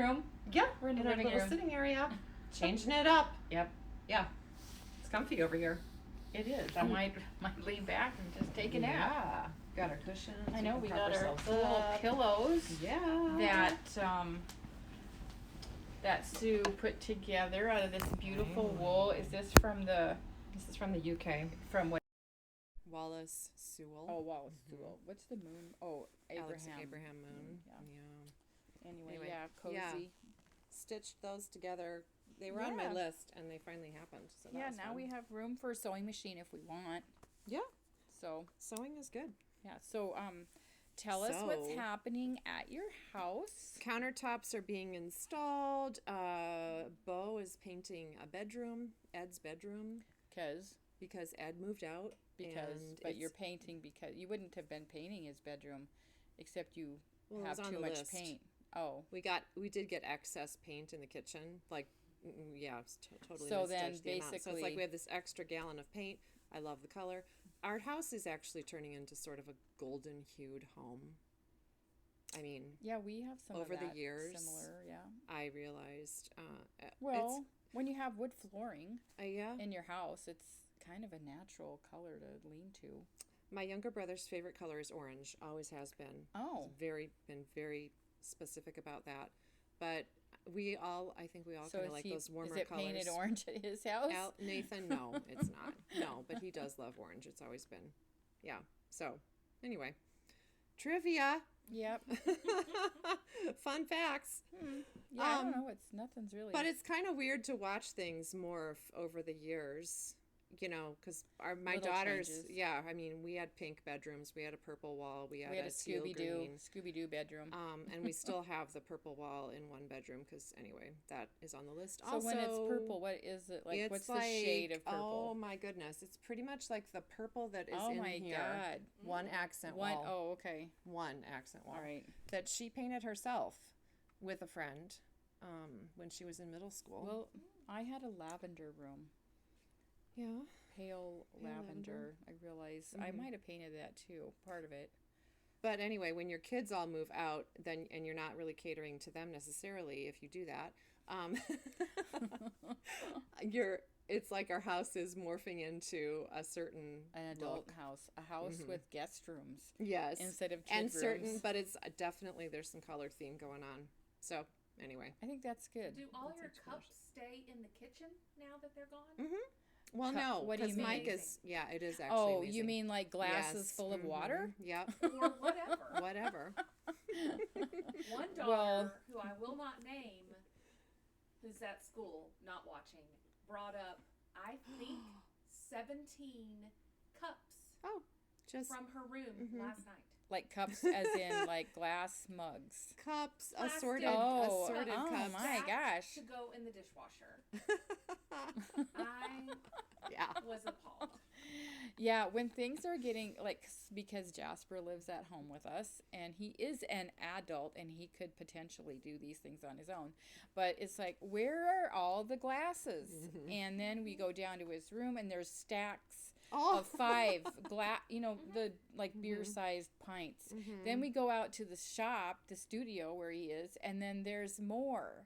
room. Yeah, We're in the our living little room. sitting area. Changing it up. Yep. Yeah. It's comfy over here. It is. I might lean back and just take a nap. Yeah. Got our cushions. I know, can we prop got our ourselves little up. pillows Yeah. that Sue put together out of this beautiful wool. Is this from the UK? From what? Wallace Sewell. Oh, wow, Sewell. What's the moon? Oh, Alex Abraham. Abraham Moon. Yeah. Yeah. Anyway, yeah, cozy. Yeah. Stitched those together. They were on my list and they finally happened. So that was now fun. we have room for a sewing machine if we want. Yeah. So Sewing is good. yeah. So tell us what's happening at your house. Countertops are being installed. Bo is painting a bedroom, Ed's bedroom, because Ed moved out. But you're painting because you wouldn't have been painting his bedroom, except you have too much paint. Oh, we did get excess paint in the kitchen, like it's totally. So then misjudged the amount. So it's like we have this extra gallon of paint. I love the color. Our house is actually turning into sort of a golden hued home. I mean, yeah, we have some over of that the years. Similar, yeah. I realized. When you have wood flooring yeah, in your house, it's kind of a natural color to lean to. My younger brother's favorite color is orange. Always has been. Oh, Been very specific about that. But I think we all kind of like those warmer colors. Is it painted orange at his house? Nathan, no, it's not. No, but he does love orange. It's always been. Yeah. So, anyway. Trivia. Yep. Fun facts. Yeah, I don't know. Nothing's really. But it's kind of weird to watch things morph over the years. Because my daughters, changes. yeah, I mean, we had pink bedrooms, we had a purple wall, we had a Scooby-Doo bedroom. And we still have the purple wall in one bedroom because, anyway, that is on the list. So when it's purple, what is it like? What's the shade of purple? Oh my goodness, it's pretty much like the purple that is in here. Oh my God! One accent wall. Oh, okay. One accent wall. All right. That she painted herself with a friend when she was in middle school. Well, I had a lavender room. Yeah. Pale lavender. I realize I might have painted that too, part of it. But anyway, when your kids all move out, and you're not really catering to them necessarily if you do that, it's like our house is morphing into an adult house, a house with guest rooms. Yes. Instead of kid rooms. But it's definitely there's some color theme going on. So anyway, I think that's good. Do all your cups stay in the kitchen now that they're gone? Mm-hmm. Well, no, what do you mean? Mike is, it is actually amazing. You mean like glasses full of water? Yep. Or whatever. Whatever. One daughter, who I will not name, who's at school, not watching, brought up, I think, 17 cups from her room last night. Like cups as in like glass mugs. Cups, Plastic. assorted Oh cups. My gosh. To go in the dishwasher. I was appalled. Yeah, when things are getting because Jasper lives at home with us and he is an adult and he could potentially do these things on his own. But it's like, where are all the glasses? Mm-hmm. And then we go down to his room and there's stacks of 5 glass, the beer-sized pints. Mm-hmm. Then we go out to the studio where he is, and then there's more.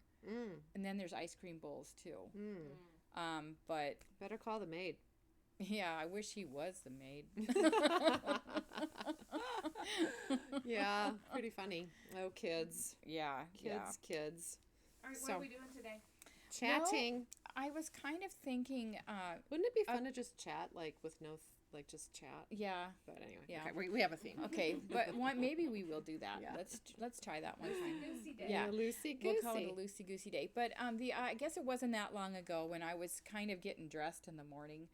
And then there's ice cream bowls too. But better call the maid. Yeah, I wish he was the maid. Yeah, pretty funny. Oh, kids. Yeah, kids. All right, what are we doing today? Chatting. Well, I was kind of thinking, wouldn't it be fun to just chat, with no, just chat? Yeah. But anyway, yeah. Okay, we have a theme. Okay, but maybe we will do that. Yeah. Let's try that one time. Loosey-goosey day. Yeah, loosey-goosey. We'll call it a loosey-goosey day. But I guess it wasn't that long ago when I was kind of getting dressed in the morning,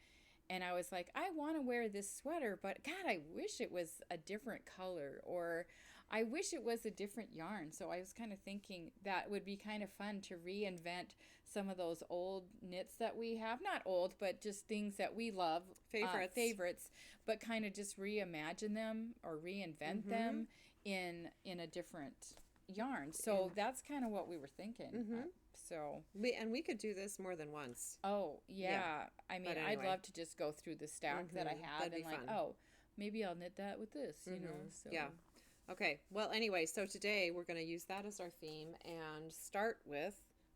and I was like, I want to wear this sweater, but God, I wish it was a different color, or I wish it was a different yarn. So I was kind of thinking that would be kind of fun to reinvent some of those old knits that we have. Not old, but just things that we love. Favorites, but kind of just reimagine them or reinvent them in a different yarn. So that's kind of what we were thinking. We could do this more than once. Oh, yeah. I mean, anyway. I'd love to just go through the stack that I have. That'd and like, fun. Maybe I'll knit that with this, you know. So. Yeah. Okay, well, anyway, so today we're going to use that as our theme and start with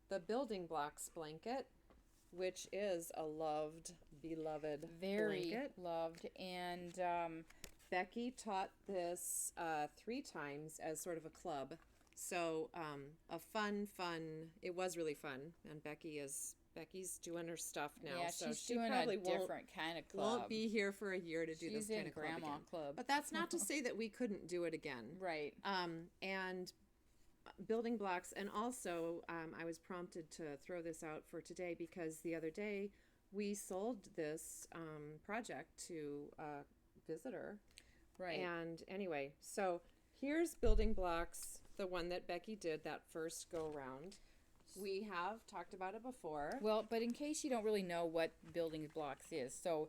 the building blocks blanket, which is a beloved Very blanket. loved. And Becky taught this 3 times as sort of a club. So a fun, it was really fun. And Becky's doing her stuff now. yeah, so she's she doing probably a different kind of club. won't be here for a year to do She's this kind in of club grandma again. club. But that's not to say that we couldn't do it again. Right. And building blocks, and also I was prompted to throw this out for today because the other day we sold this project to a visitor. Right. And anyway, so here's building blocks, the one that Becky did that first go round. We have talked about it before. Well, but in case you don't really know what building blocks is, so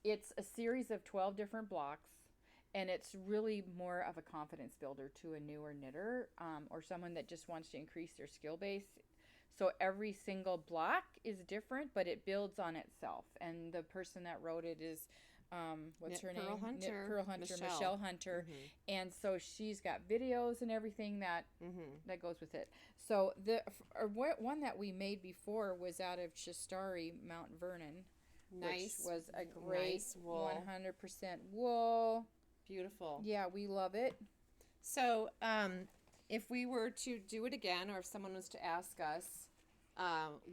it's a series of 12 different blocks, and it's really more of a confidence builder to a newer knitter or someone that just wants to increase their skill base. So every single block is different, but it builds on itself. And the person that wrote it is, what's her name? Knit Pearl Hunter, Michelle Hunter. Mm-hmm. And so she's got videos and everything that that goes with it. So the one that we made before was out of Chistari, Mount Vernon. Nice. Which was a great nice wool. 100% wool. Beautiful. Yeah, we love it. So if we were to do it again, or if someone was to ask us,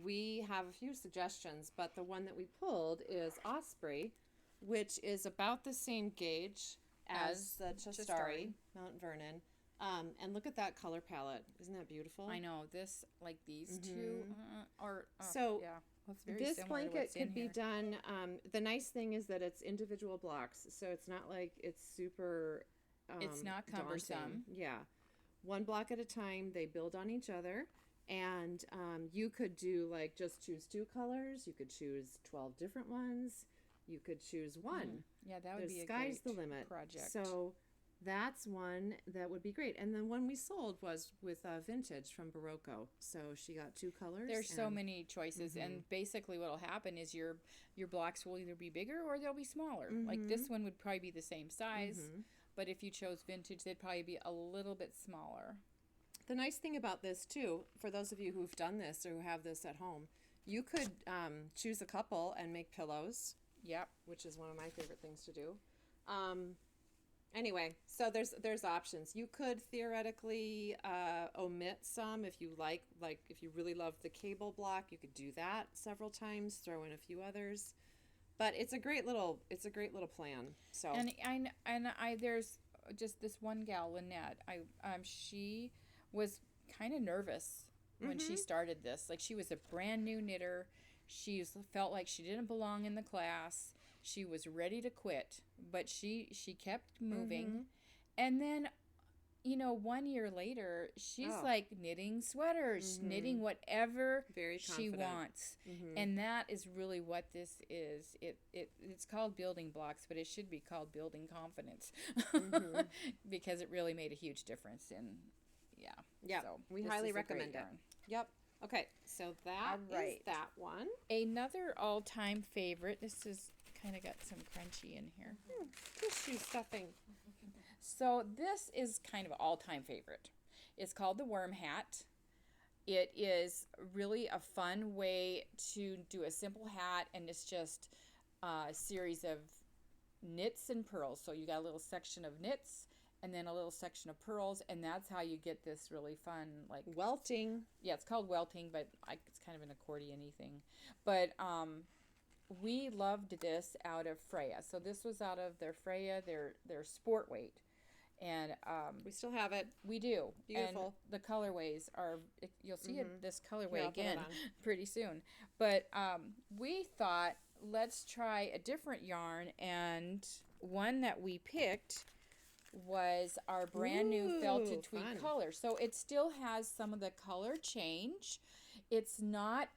we have a few suggestions, but the one that we pulled is Osprey, which is about the same gauge as the Chistari, Mount Vernon. And look at that color palette. Isn't that beautiful? I know. This, like these two, are... So yeah, that's very this similar to blanket what's in could be here. done... the nice thing is that it's individual blocks, so it's not like it's super It's not cumbersome. daunting. Yeah. One block at a time. They build on each other. And you could do, like, just choose 2 colors. You could choose 12 different ones. You could choose one. Yeah, that would be a sky's great the limit project. So that's one that would be great. And the one we sold was with vintage from Barocco. So she got 2 colors. There's so many choices, and basically what will happen is your blocks will either be bigger or they'll be smaller. Like this one would probably be the same size, but if you chose vintage, they'd probably be a little bit smaller. The nice thing about this too, for those of you who've done this or who have this at home, you could choose a couple and make pillows. Yep. Which is one of my favorite things to do. Anyway, so there's options. You could theoretically omit some if you like if you really love the cable block, you could do that several times, throw in a few others. But it's a great little plan. So And I there's just this one gal, Lynette. She was kind of nervous when she started this. Like, she was a brand new knitter. She felt like she didn't belong in the class. She was ready to quit, but she kept moving. And then, 1 year later, she's like knitting sweaters, knitting whatever Very she confident. wants. And that is really what this is. It's called building blocks, but it should be called building confidence because it really made a huge difference in, yeah, So we this highly is a great recommend it. yarn. Yep. Okay, so that Alright. is that one. Another all-time favorite. This is kind of got some crunchy in here. Tissue stuffing. So this is kind of an all-time favorite. It's called the Wurm Hat. It is really a fun way to do a simple hat, and it's just a series of knits and pearls. So you got a little section of knits and then a little section of pearls, and that's how you get this really fun, like, Welting. yeah, it's called welting, but it's kind of an accordion-y thing. But we loved this out of Freya. So this was out of their Freya, their sport weight. And We still have it. we do. Beautiful. And the colorways are, you'll see this colorway Here, I'll put it again on. pretty soon. But we thought, let's try a different yarn, and one that we picked was our brand new Felted Tweed fun. Colour. So it still has some of the color change. It's not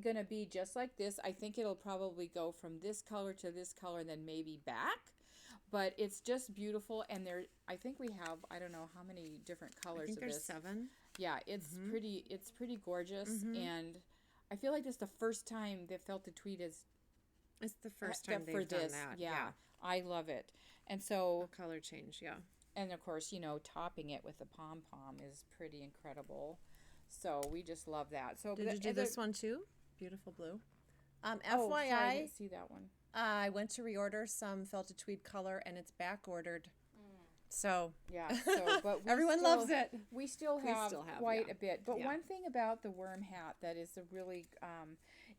going to be just like this. I think it'll probably go from this color to this color and then maybe back. But it's just beautiful, and I think we have, I don't know how many different colors I think of there's this. 7. Yeah, it's pretty gorgeous, and I feel like this is the first time that Felted Tweed is It's the first time for they've done this. that. Yeah, I love it. And so A color change, yeah. And of course, topping it with the pom-pom is pretty incredible. So we just love that. So Did you do this one too? Beautiful blue. Oh, FYI, sorry, I didn't see that one. I went to reorder some Felted Tweed Colour, and it's back ordered. So Yeah. So, but everyone loves it. We still We have, still have, quite yeah. a bit. But Yeah. one thing about the Wurm Hat that is a really,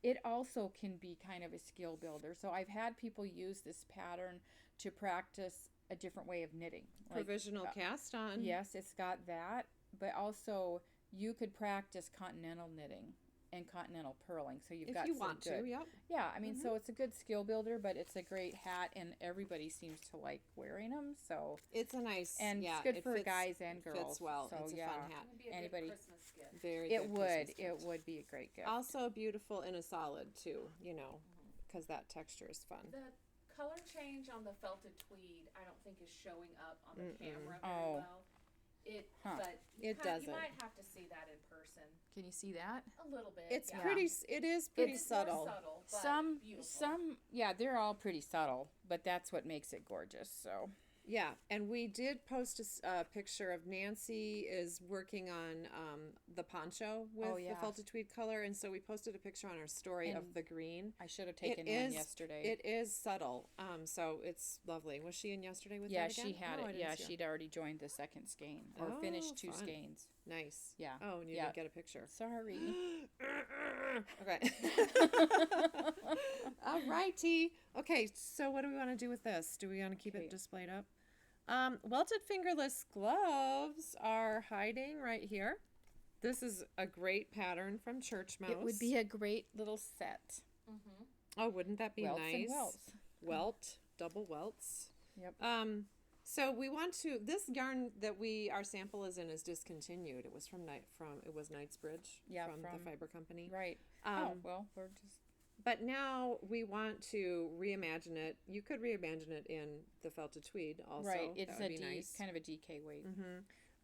it also can be kind of a skill builder. So I've had people use this pattern to practice a different way of knitting. Provisional cast on. Yes, it's got that. But also, you could practice continental knitting and continental purling. So you've If got you some want good. to, yep. Yeah, I mean, so it's a good skill builder, but it's a great hat, and everybody seems to like wearing them. So It's a nice, and yeah, it's good it for fits, guys and girls. Fits well. So It's a yeah, fun hat. It would be a Anybody- good Christmas gift. Very it good would. Christmas It gift. would be a great gift. Also beautiful in a solid too, because that texture is fun. The color change on the felted tweed, I don't think is showing up on the camera very Oh. well. Huh. But It you doesn't. might have to see that in person Can you see that? a little bit. It's yeah. pretty. It is pretty It's more subtle. but Some, beautiful. yeah, they're all pretty subtle, but that's what makes it gorgeous. So Yeah, and we did post a picture of Nancy is working on the poncho with Oh, yeah. the Felted Tweed Colour, and so we posted a picture on our story of And the green. I should have It taken one is- yesterday. It is subtle, so it's lovely. Was she in yesterday with Yeah, that again? she had No, I it. didn't Yeah, see her. she'd already joined the second skein or Oh, finished 2 fun. skeins. Nice. Yeah. Oh, and you Yeah. didn't get a picture. Sorry. Okay. All righty. Okay, so what do we want to do with this? Do we want to keep Okay. it displayed up? Welted Fingerless Gloves are hiding right here. This is a great pattern from Churchmouse. It would be a great little set. Oh, wouldn't that be Welts nice? and welts. Welt, double welts. Yep. So we want to. This yarn that our sample is in is discontinued. It was from Knightsbridge. Yeah, from the from- fiber company. Right. Um, well, we're just But now we want to reimagine it. You could reimagine it in the Felted Tweed also. right. It's that would a be nice. kind of a DK weight.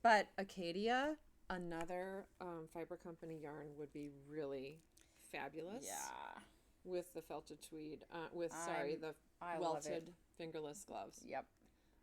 But Acadia, another fiber company yarn, would be really fabulous. Yeah. With the Felted Tweed, I love Welted it. Fingerless Gloves. Yep.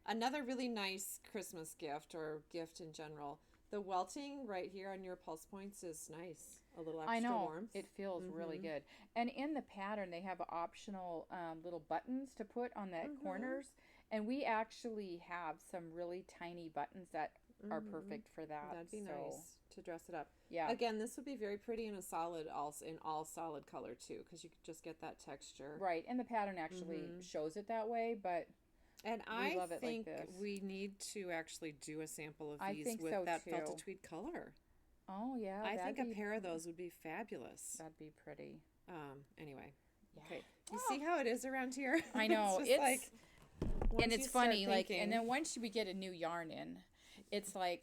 Another really nice Christmas gift or gift in general. The welting right here on your pulse points is nice. A little extra I know. warmth. It feels really good. And in the pattern, they have optional little buttons to put on the corners. And we actually have some really tiny buttons that are perfect for that. That'd be so, nice to dress it up. Yeah. Again, this would be very pretty in a solid, in all solid color too, because you could just get that texture. Right. And the pattern actually shows it that way, but And We I love it like think this. we need to actually do a sample of I these think with so, that too. Felted Tweed Color. oh yeah, I think a that'd be- pair of those would be fabulous. That'd be pretty. Anyway. Yeah. Okay. You see how it is around here? I know. just It's like, once and you it's start funny, like, thinking- and then once we get a new yarn in, it's like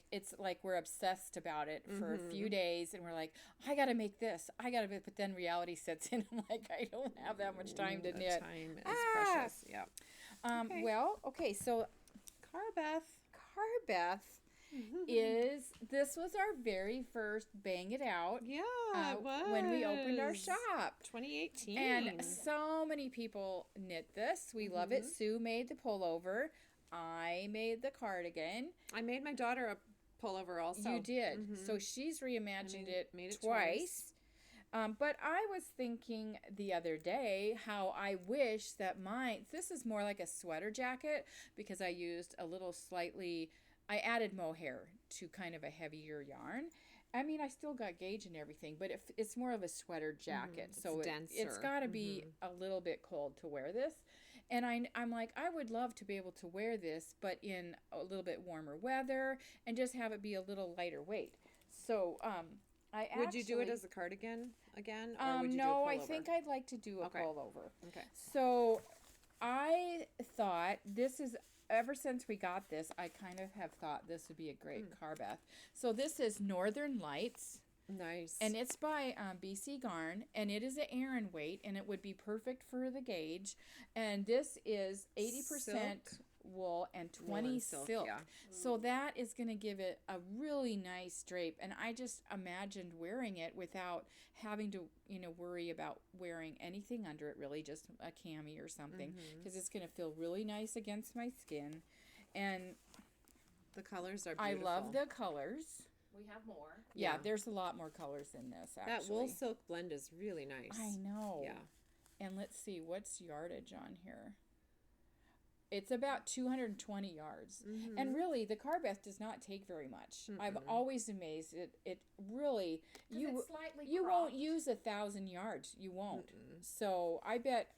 we're obsessed about it for a few days, and we're like, I gotta make this, but then reality sets in. I'm like, I don't have that much time to the knit. time is precious. Yeah. Okay. Well, okay, so Carbeth this was our very first Bang It Out. Yeah, it was. When we opened our shop. 2018. And so many people knit this. We love it. Sue made the pullover. I made the cardigan. I made my daughter a pullover also. You did. So she's reimagined made it twice. But I was thinking the other day how I wish that this is more like a sweater jacket because I used I added mohair to kind of a heavier yarn. I mean, I still got gauge and everything, but it's more of a sweater jacket. So it's denser. got to be a little bit cold to wear this. And I'm like, I would love to be able to wear this, but in a little bit warmer weather and just have it be a little lighter weight. So Would you do it as a cardigan again? Or would you no, do a I pullover? think I'd like to do a Okay. pullover. Okay. So I thought ever since we got this, I kind of have thought this would be a great Carbeth. So this is Northern Lights. Nice. And it's by BC Garn, and it is an Aran weight, and it would be perfect for the gauge. And this is 80% wool and 20 silk. yeah. So that is going to give it a really nice drape. And I just imagined wearing it without having to, worry about wearing anything under it, really, just a cami or something, because it's going to feel really nice against my skin. And The colors are I beautiful. love the colors. We have more. Yeah, Yeah. there's a lot more colors in this, actually. That wool silk blend is really nice. I know. Yeah. And let's see, what's yardage on here? It's about 220 yards. Mm-hmm. And really, the Carbeth does not take very much. I'm always amazed. It really, It's slightly you cropped. won't use 1,000 yards. You won't. So I bet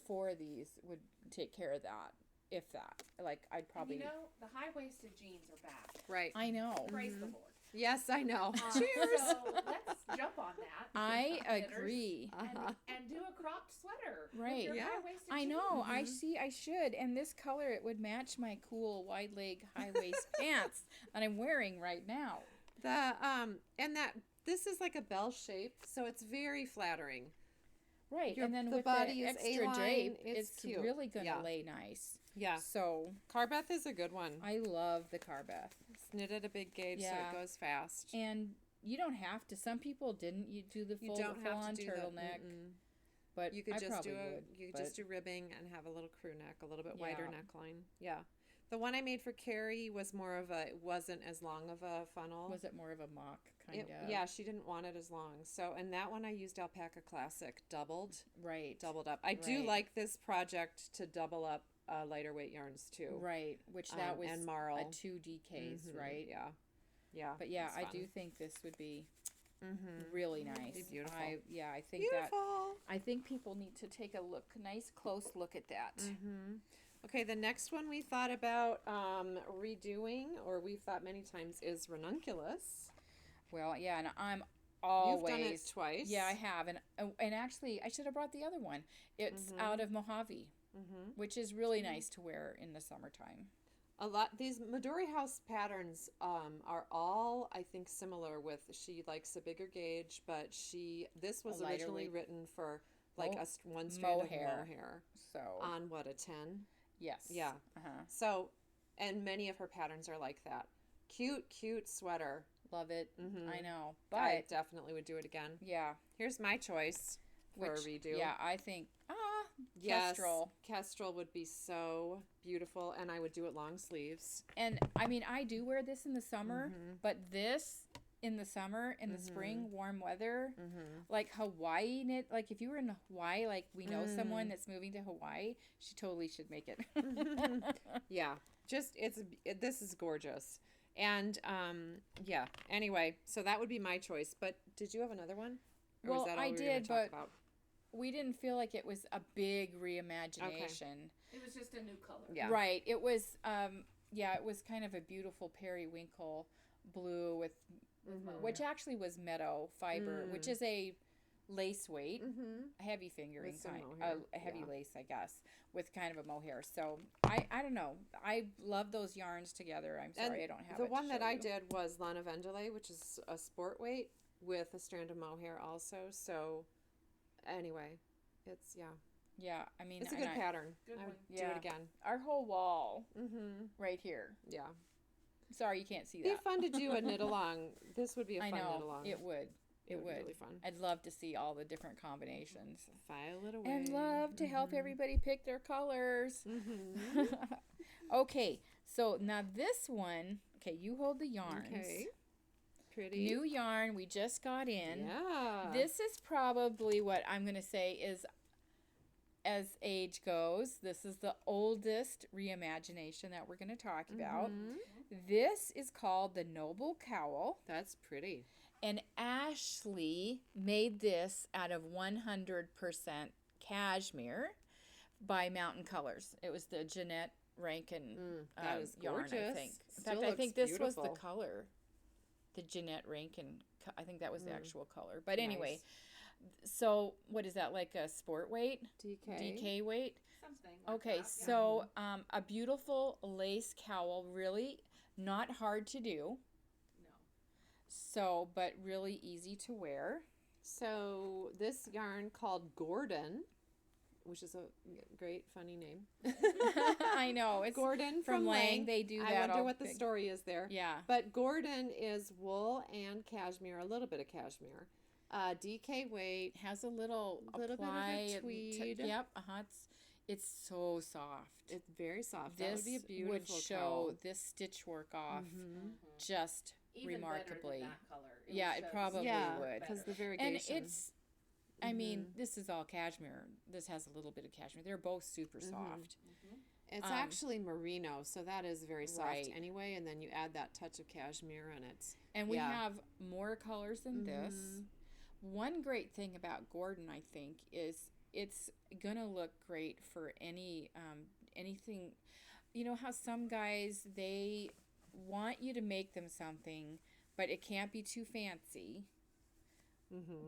4 of these would take care of that, if that. Like, I'd probably. And the high-waisted jeans are back. Right. I know. Praise the Lord. Yes, I know. So let's jump on that. I knitters, agree. And do a cropped sweater. Right. With your Yeah. high-waisted I jeans. know. I see. I should. And this color, it would match my cool wide leg high waist pants that I'm wearing right now. The and that this is like a bell shape, so it's very flattering. Right. Your- and then the with body the is extra A-line, drape, it's it's cute. really going to Yeah. lay nice. Yeah. So Carbeth is a good one. I love the Carbeth. It's knit at a big gauge, so Yeah. it goes fast. And you don't have to. Some people didn't. You do the You full, don't have full-on to do turtleneck. the. But You could I just probably do would. you could but just do ribbing and have a little crew neck, a little bit wider Yeah. neckline. Yeah. The one I made for Carrie was more of a. It wasn't as long of a funnel. was it more of a mock kind It, of? yeah, she didn't want it as long. So, and that one I used Alpaca Classic doubled Right. up. I do Right. like this project to double up lighter weight yarns too. Right. Which that was and marl. a 2 DKs, Mhm, right? Yeah. Yeah. But yeah, it's I fun. do think this would be Mhm. really nice. Be beautiful. I think that Beautiful. I think people need to take a nice close look at that. Mm-hmm. Okay, the next one we thought about redoing, or we've thought many times, is Ranunculus. Well, yeah, and I'm You've done it always twice. yeah, I have, and actually, I should have brought the other one. It's out of Mojave, which is really nice to wear in the summertime. A lot. These Midori House patterns are all, I think, similar. With she likes a bigger gauge, but this was A lighter originally weight. written for like Mo- one strand mohair. of mohair So on what, a 10? yes, Yeah. uh-huh. So, and many of her patterns are like that. Cute sweater. Love it. Mhm. I know, I but definitely would do it again. yeah, Here's my choice for a redo. Yeah, I think Yes, Kestrel. Kestrel would be so beautiful, and I would do it long sleeves. And I mean, I do wear this in the summer, Mm-hmm. but this in the summer, in the spring, warm weather, Mm-hmm. like Hawaii knit. Like if you were in Hawaii, like we know someone Mm. that's moving to Hawaii, she totally should make it. Yeah, just this is gorgeous, and yeah. Anyway, so that would be my choice. But did you have another one? Or Well, was that all I we were gonna did, talk but about? We didn't feel like it was a big reimagination. It was just a new color. Yeah. Right. It was it was kind of a beautiful periwinkle blue with which actually was meadow fiber, which is a lace weight, a heavy fingering With some kind, mohair, a heavy yeah. lace, I guess, with kind of a mohair. So I don't know. I love those yarns together. I'm sorry I don't have the it to one that show I you. did was Lana Vendele, which is a sport weight with a strand of mohair also. So anyway, it's Yeah, I mean, it's a and good pattern. Good I would one. do Yeah. it again. our whole wall Mm-hmm. right here. Yeah. Sorry, you can't see Be that. fun to do a knit along. This would be a I fun knit know along. it would. It would would. be really fun. I'd love to see all the different combinations. File it away. And love to help everybody pick their colors. Mm-hmm. Okay, so now this one, okay, you hold the yarns. Okay. Pretty. New yarn we just got in. Yeah. This is probably what I'm going to say is, as age goes, this is the oldest reimagination that we're going to talk about. Mhm. This is called the Noble Cowl. That's pretty. And Ashley made this out of 100% cashmere by Mountain Colors. It was the Jeanette Rankin that is yarn, I gorgeous. think. In Still fact, I looks think this was the beautiful. color. The Jeanette Rankin. I think that was the actual color. But anyway, so what is that, like a sport weight? DK. DK weight? Something like Okay, that, yeah. so a beautiful lace cowl, really not hard to do. No. So, but really easy to wear. So this yarn called Gordon, which is a great funny name. I know. It's Gordon from Lang. They do that I wonder all what the big. story is there. Yeah. But Gordon is wool and cashmere, a little bit of cashmere. DK weight. Has a little Little bit of a apply and tweed. yep. It's It's so soft. It's very soft. This that would be a beautiful would show cowl. this stitch work off Mhm. just Even remarkably. better than that color. Yeah, would it show probably Yeah, would. because the better. variegation. And it's, I mean, Mhm. this is all cashmere. This has a little bit of cashmere. They're both super Mhm. soft. It's um, actually merino, so that is very soft Right. anyway. And then you add that touch of cashmere, and it's And we Yeah. have more colors than this. Mhm. One great thing about Gordon, I think, is it's gonna look great for anything. You know how some guys, they want you to make them something, but it can't be too fancy,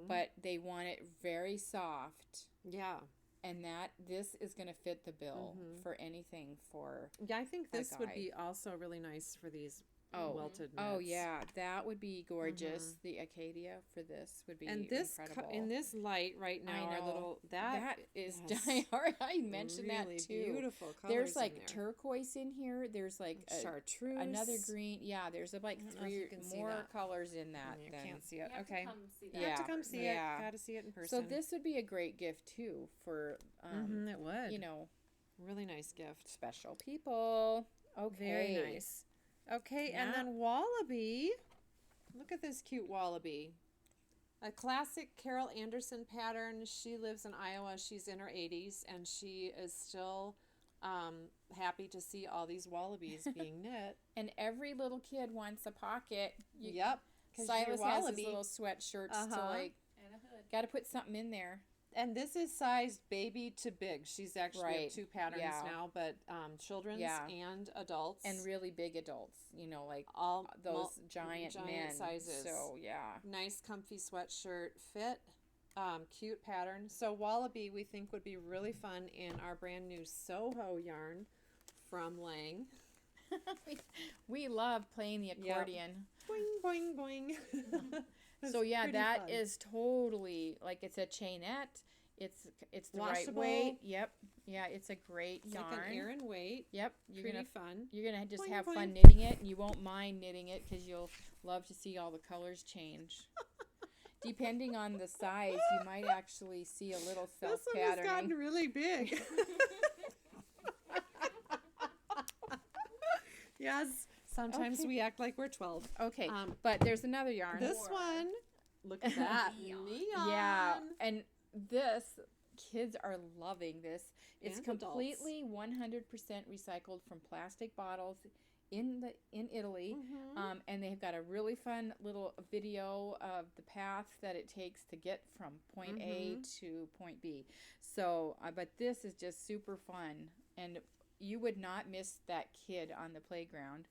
but they want it very soft. yeah. And this is going to fit the bill Mhm. for anything for Yeah, I think a this would guy. be also really nice for these Oh. welted Oh knits. yeah, that would be gorgeous. The Acadia for this would be And this incredible. in this light right now, our know. little that is has I mentioned really that too. beautiful colors. There's in like there. turquoise in here. There's like chartreuse, another green. Yeah, there's like I don't know if three you can see more that. colors in that. You than- can't see You it. have Okay, to come see that. Yeah. have to come see Yeah. it. Got to see it in person. So this would be a great gift too for it would. you know, Really nice gift. special people. Okay. Very nice. Okay, and Now- then Wallaby. Look at this cute Wallaby. A classic Carol Anderson pattern. She lives in Iowa. She's in her 80s, and she is still happy to see all these Wallabies being knit. And every little kid wants a pocket. Yep. 'Cause Silas your has his Wallaby. little sweatshirts to Uh-huh. like. And a hood. Got to put something in there. And this is sized baby to big. She's actually Right. have two patterns Yeah. now, but children's Yeah. and adults. And really big adults, you know, like all those giant men. sizes. So yeah. Nice comfy sweatshirt fit. Cute pattern. So Wallaby we think would be really fun in our brand new Soho yarn from Lang. we love playing the accordion. Boing boing boing. So yeah, pretty that fun. is totally like it's a chainette. It's the right Washable. weight. Yep. Yeah, it's a great It's yarn. like an Aran weight. Yep. You're Pretty gonna fun. just Boing, have boing. fun knitting it, and you won't mind knitting it because you'll love to see all the colors change. Depending on the size, you might actually see a little self This one has gotten patterning. really big. Yes. Sometimes Okay. we act like we're 12. Okay, But but there's another yarn. this More. one, look at that. Neon. Yeah, and this kids are loving this. It's And adults. completely 100% recycled from plastic bottles in Italy. Mhm. And they've got a really fun little video of the path that it takes to get from point A to point B. So, but this is just super fun, and you would not miss that kid on the playground.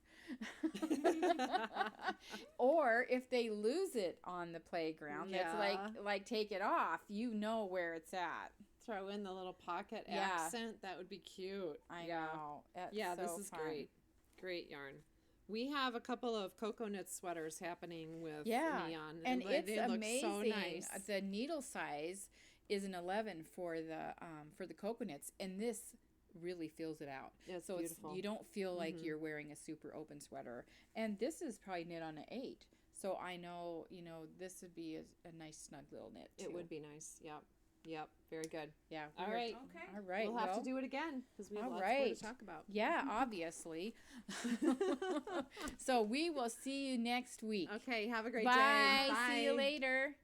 Or if they lose it on the playground, Yeah. that's like take it off, you know where it's at. Throw in the little pocket Yeah. accent. That would be cute. I Yeah. know. That's Yeah, this so is fun. great. Great yarn. We have a couple of cocoa knit sweaters happening with Yeah, neon. and they it's look amazing. so nice. The needle size is an 11 for the coconuts, and this really fills it out. It's So beautiful. you don't feel like Mhm. you're wearing a super open sweater. And this is probably knit on an 8. So I know, this would be a nice snug little knit too. It would be nice. Yep. Yep. Very good. Yeah. All we're- right. Okay. All right. We'll have well, to do it again because we have all lots more right. to talk about. Yeah, obviously. So we will see you next week. Okay. Have a great Bye. day. See you later.